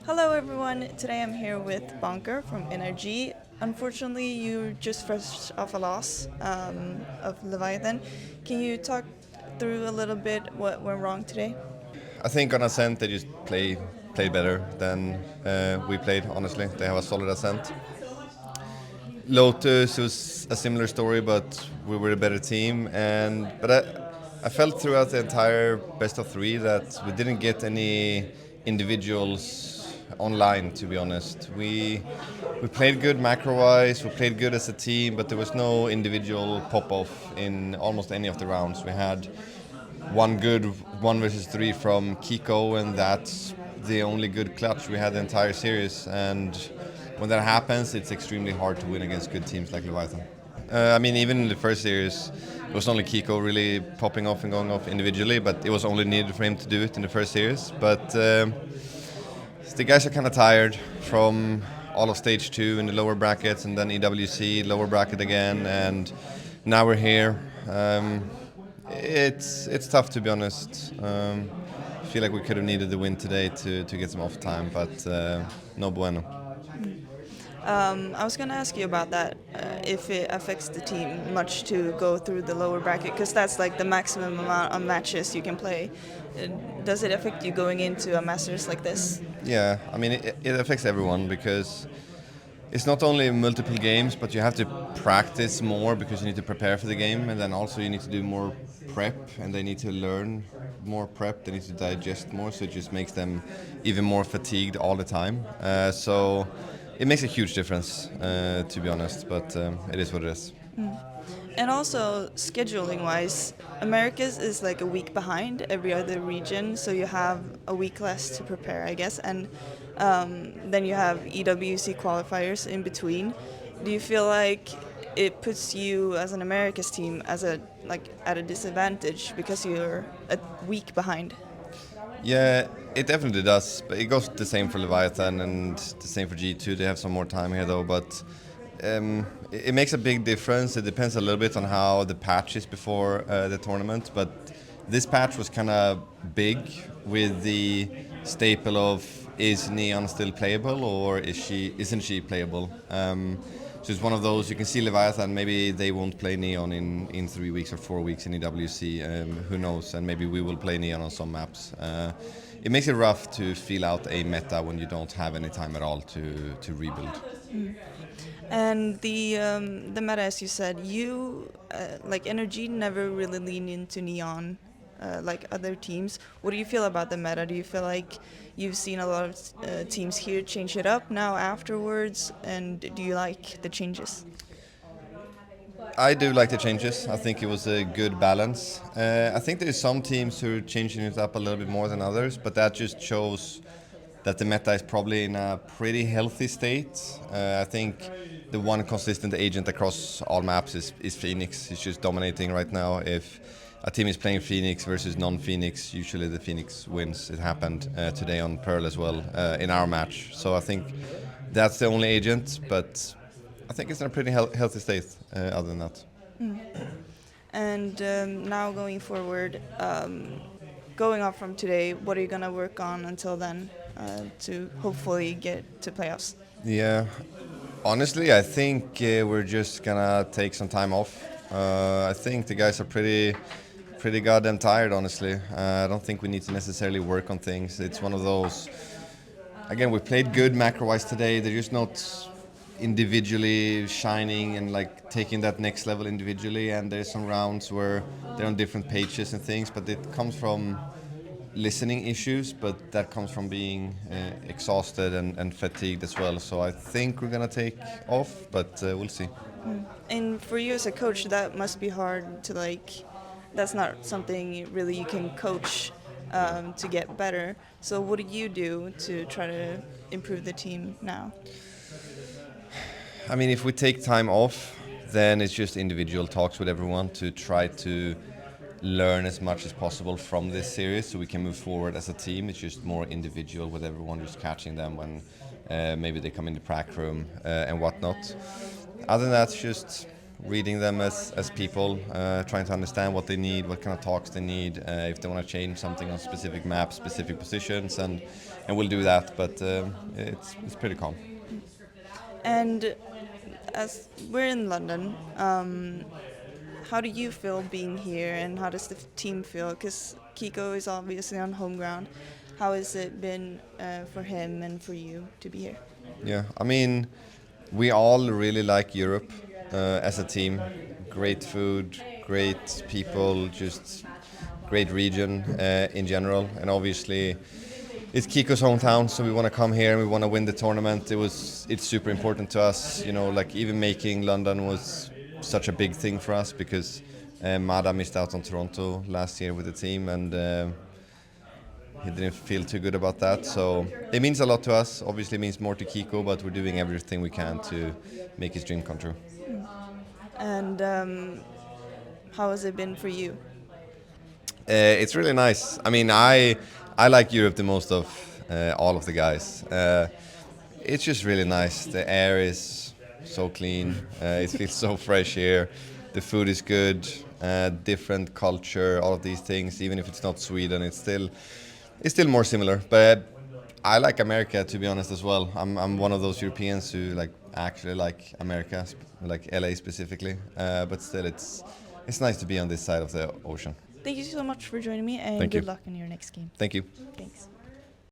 Hello everyone, today I'm here with Bonkar from NRG. Unfortunately, you're just fresh off a loss of Leviathan. Can you talk through a little bit what went wrong today? I think on Ascent they just played better than we played. Honestly, they have a solid Ascent. Lotus was a similar story, but we were a better team. I felt throughout the entire best of three that we didn't get any individuals online. To be honest, we played good macro wise. We played good as a team, but there was no individual pop off in almost any of the rounds. We had one good 1 versus 3 from Kiko, and that's the only good clutch we had the entire series. And when that happens, it's extremely hard to win against good teams like Leviathan. I mean, even in the first series, it was only Kiko really popping off and going off individually, but it was only needed for him to do it in the first series. But the guys are kind of tired from all of stage two in the lower brackets, and then EWC lower bracket again, and now we're here. It's tough, to be honest. I feel like we could have needed the win today to get some off time, but no bueno. I was going to ask you about that, if it affects the team much to go through the lower bracket, because that's like the maximum amount of matches you can play. Uh, Does it affect you going into a Masters like this? Yeah, I mean, it affects everyone because it's not only multiple games, but you have to practice more because you need to prepare for the game, and then also you need to do more prep, and they need to learn more prep. They need to digest more, so it just makes them even more fatigued all the time. So it makes a huge difference, to be honest. But it is what it is. And also, scheduling wise, Americas is like a week behind every other region, so you have a week less to prepare, I guess. And then you have EWC qualifiers in between. Do you feel like it puts you as an Americas team as a like at a disadvantage because you're a week behind? Yeah, it definitely does. But it goes the same for Leviathan and the same for G2. They have some more time here though, but it makes a big difference. It depends a little bit on how the patch is before the tournament. But this patch was kind of big with the staple of is Neon still playable or isn't she playable? So it's one of those, you can see Leviathan, maybe they won't play Neon in 3 weeks or 4 weeks in EWC, who knows, and maybe we will play Neon on some maps. It makes it rough to feel out a meta when you don't have any time at all to rebuild. And the meta, as you said, you like Energy never really lean into Neon like other teams. What do you feel about the meta? Do you feel like you've seen a lot of teams here change it up now afterwards? And do you like the changes? I do like the changes. I think it was a good balance. I think there's some teams who are changing it up a little bit more than others, but that just shows that the meta is probably in a pretty healthy state. I think the one consistent agent across all maps is Phoenix. He's just dominating right now. If a team is playing Phoenix versus non-Phoenix, usually the Phoenix wins. It happened today on Pearl as well in our match. So I think that's the only agent, but I think it's in a pretty healthy state other than that. And now going forward, going off from today, what are you gonna work on until then to hopefully get to playoffs? Yeah, honestly, I think we're just gonna take some time off. I think the guys are pretty goddamn tired, honestly. I don't think we need to necessarily work on things. It's one of those. Again, we played good macro-wise today. They're just not individually shining and like taking that next level individually. And there's some rounds where they're on different pages and things, but it comes from listening issues, but that comes from being exhausted and fatigued as well. So I think we're gonna take off, but we'll see. And for you as a coach, that must be hard to like. That's not something really you can coach to get better. So what do you do to try to improve the team now? I mean, if we take time off, then it's just individual talks with everyone to try to learn as much as possible from this series so we can move forward as a team. It's just more individual with everyone, just catching them when maybe they come in the prac room and whatnot. Other than that, it's just reading them as people, trying to understand what they need, what kind of talks they need, if they want to change something on specific maps, specific positions, and we'll do that. But it's pretty calm. And as we're in London, how do you feel being here, and how does the team feel? Because Kiko is obviously on home ground. How has it been for him and for you to be here? Yeah, I mean, we all really like Europe as a team. Great food, great people, just great region in general, and obviously it's Kiko's hometown, so we want to come here and we want to win the tournament. It's super important to us, you know. Like even making London was such a big thing for us because Mada missed out on Toronto last year with the team, and he didn't feel too good about that. So it means a lot to us. Obviously, it means more to Kiko, but we're doing everything we can to make his dream come true. And how has it been for you? It's really nice. I mean, I like Europe the most of all of the guys. It's just really nice. The air is so clean. It feels so fresh here. The food is good. Different culture, all of these things. Even if it's not Sweden, it's still more similar. But I like America, to be honest, as well. I'm one of those Europeans who actually like America, like LA specifically. But still, it's nice to be on this side of the ocean. Thank you so much for joining me, and Thank you. good luck in your next game. Thank you. Thanks.